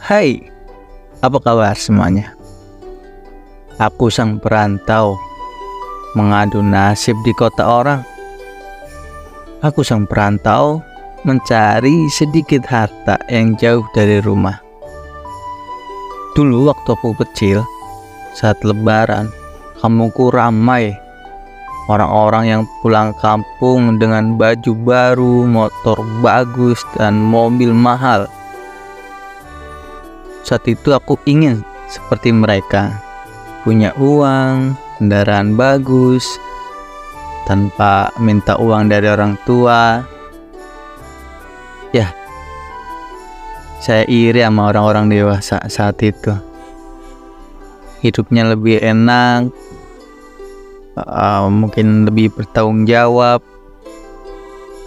Hai, apa kabar semuanya? Aku sang perantau mengadu nasib di kota orang. Aku sang perantau mencari sedikit harta yang jauh dari rumah. Dulu waktu aku kecil, saat lebaran, kampungku ramai. Orang-orang yang pulang kampung dengan baju baru, motor bagus, dan mobil mahal. Saat itu aku ingin seperti mereka, punya uang, kendaraan bagus, tanpa minta uang dari orang tua. Ya, saya iri sama orang-orang dewasa saat itu. Hidupnya lebih enak, mungkin lebih bertanggung jawab,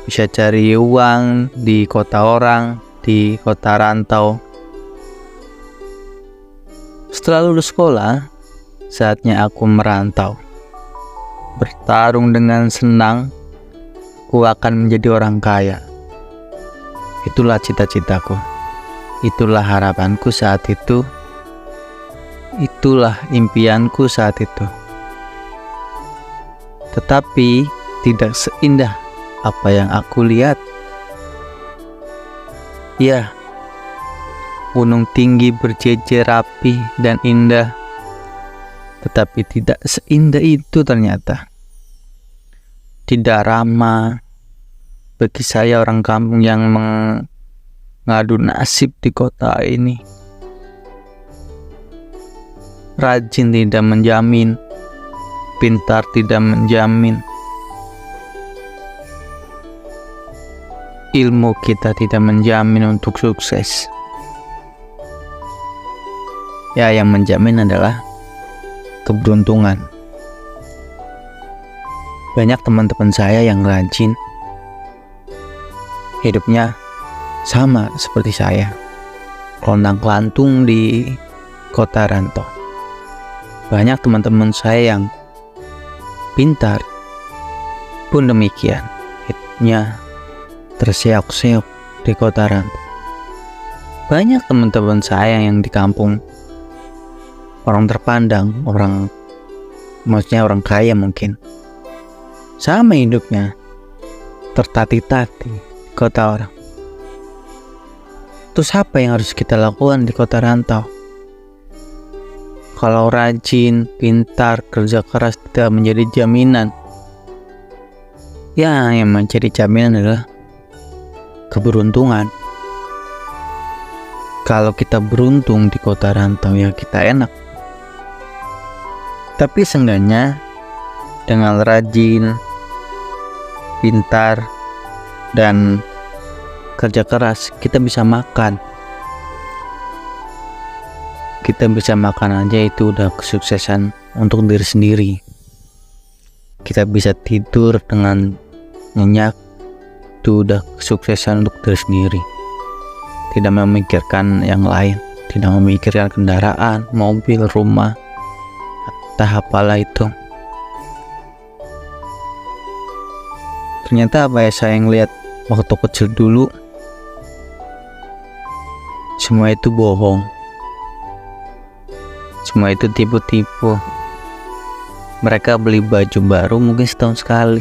bisa cari uang di kota orang, di kota rantau. Setelah lulus sekolah, saatnya aku merantau. Bertarung dengan senang, aku akan menjadi orang kaya. Itulah cita-citaku, itulah harapanku saat itu, itulah impianku saat itu. Tetapi tidak seindah apa yang aku lihat. Ya, gunung tinggi berjejer rapi dan indah, tetapi tidak seindah itu ternyata. Tidak ramah bagi saya orang kampung yang mengadu nasib di kota ini. Rajin tidak menjamin, pintar tidak menjamin, ilmu kita tidak menjamin untuk sukses. Ya, yang menjamin adalah keberuntungan. Banyak teman-teman saya yang rajin, hidupnya sama seperti saya, lontang-lantung di kota rantau. Banyak teman-teman saya yang pintar pun demikian, hidupnya terseok-seok di kota rantau. Banyak teman-teman saya yang di kampung, orang terpandang, maksudnya orang kaya mungkin, sama hidupnya, tertati-tati di kota orang. Terus apa yang harus kita lakukan di kota rantau? Kalau rajin, pintar, kerja keras tidak menjadi jaminan. Ya, yang menjadi jaminan adalah keberuntungan. Kalau kita beruntung di kota rantau, ya kita enak. Tapi seenggaknya dengan rajin, pintar, dan kerja keras, kita bisa makan. Kita bisa makan aja itu udah kesuksesan untuk diri sendiri. Kita bisa tidur dengan nyenyak, itu udah kesuksesan untuk diri sendiri. Tidak memikirkan yang lain, tidak memikirkan kendaraan, mobil, rumah, entah apalah itu. Ternyata apa ya, saya ngeliat waktu kecil dulu, semua itu bohong, semua itu tipu-tipu. Mereka beli baju baru mungkin setahun sekali,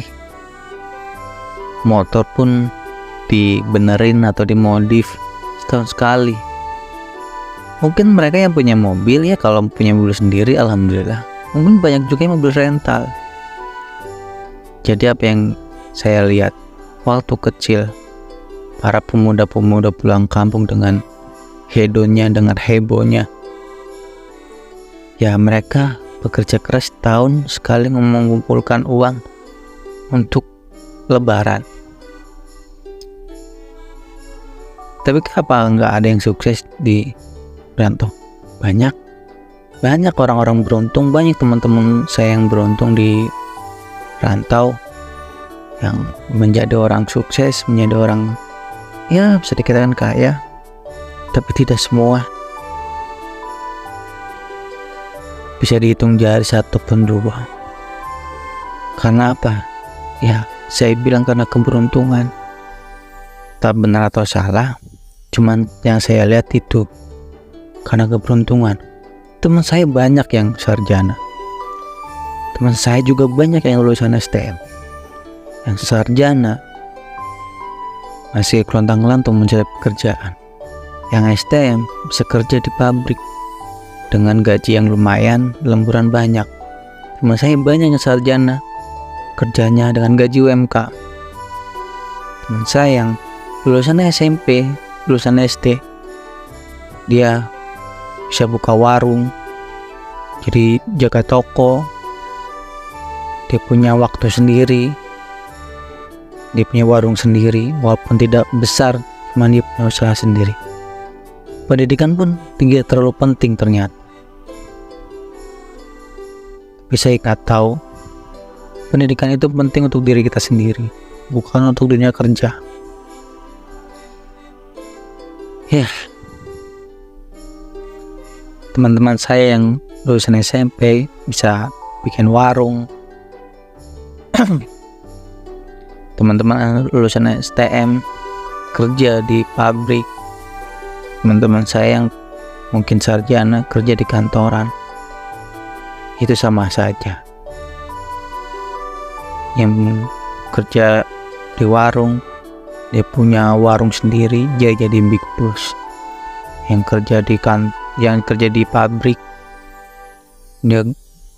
motor pun dibenerin atau dimodif setahun sekali. Mungkin mereka yang punya mobil, ya kalau punya mobil sendiri alhamdulillah. Mungkin banyak juga yang mobil rental. Jadi apa yang saya lihat waktu kecil, para pemuda-pemuda pulang kampung dengan hedonnya, dengan hebohnya. Ya, mereka bekerja keras tahun sekali mengumpulkan uang untuk lebaran. Tapi kenapa nggak ada yang sukses di rantau? Banyak orang-orang beruntung, banyak teman-teman saya yang beruntung di rantau, yang menjadi orang sukses, menjadi orang, ya bisa dikatakan kaya. Tapi tidak semua. Bisa dihitung jari satu pun dua. Karena apa? Ya, saya bilang karena keberuntungan. Tak benar atau salah, cuman yang saya lihat itu karena keberuntungan. Teman saya banyak yang sarjana. Teman saya juga banyak yang lulusan STM. Yang sarjana masih kelontang-lantung mencari pekerjaan. Yang STM bisa kerja di pabrik dengan gaji yang lumayan, lemburan banyak. Teman saya banyak yang sarjana, kerjanya dengan gaji UMK. Teman saya yang lulusan SMP, lulusan SD, dia bisa buka warung, jadi jaga toko. Dia punya waktu sendiri, dia punya warung sendiri, walaupun tidak besar, cuma dia punya usaha sendiri. Pendidikan pun tidak terlalu penting ternyata. Tapi saya tahu pendidikan itu penting untuk diri kita sendiri, bukan untuk dunia kerja. Ya, teman-teman saya yang lulusan SMP bisa bikin warung. Teman-teman lulusan STM kerja di pabrik. Teman-teman saya yang mungkin sarjana kerja di kantoran. Itu sama saja. Yang kerja di warung, dia punya warung sendiri, dia jadi big boss. Yang kerja di pabrik, dia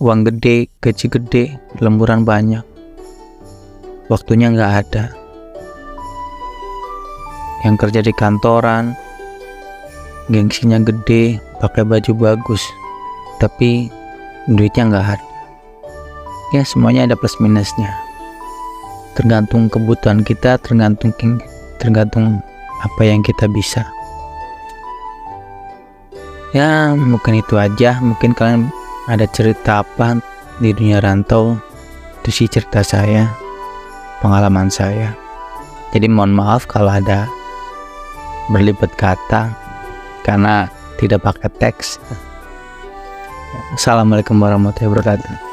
uang gede, gaji gede, lemburan banyak, waktunya nggak ada. Yang kerja di kantoran, gengsinya gede, pakai baju bagus, tapi duitnya nggak ada. Ya, semuanya ada plus minusnya. Tergantung kebutuhan kita, tergantung apa yang kita bisa. Ya, mungkin itu aja. Mungkin kalian ada cerita apa di dunia rantau. Itu sih cerita saya, pengalaman saya. Jadi mohon maaf kalau ada berlibat kata karena tidak pakai teks. Assalamualaikum warahmatullahi wabarakatuh.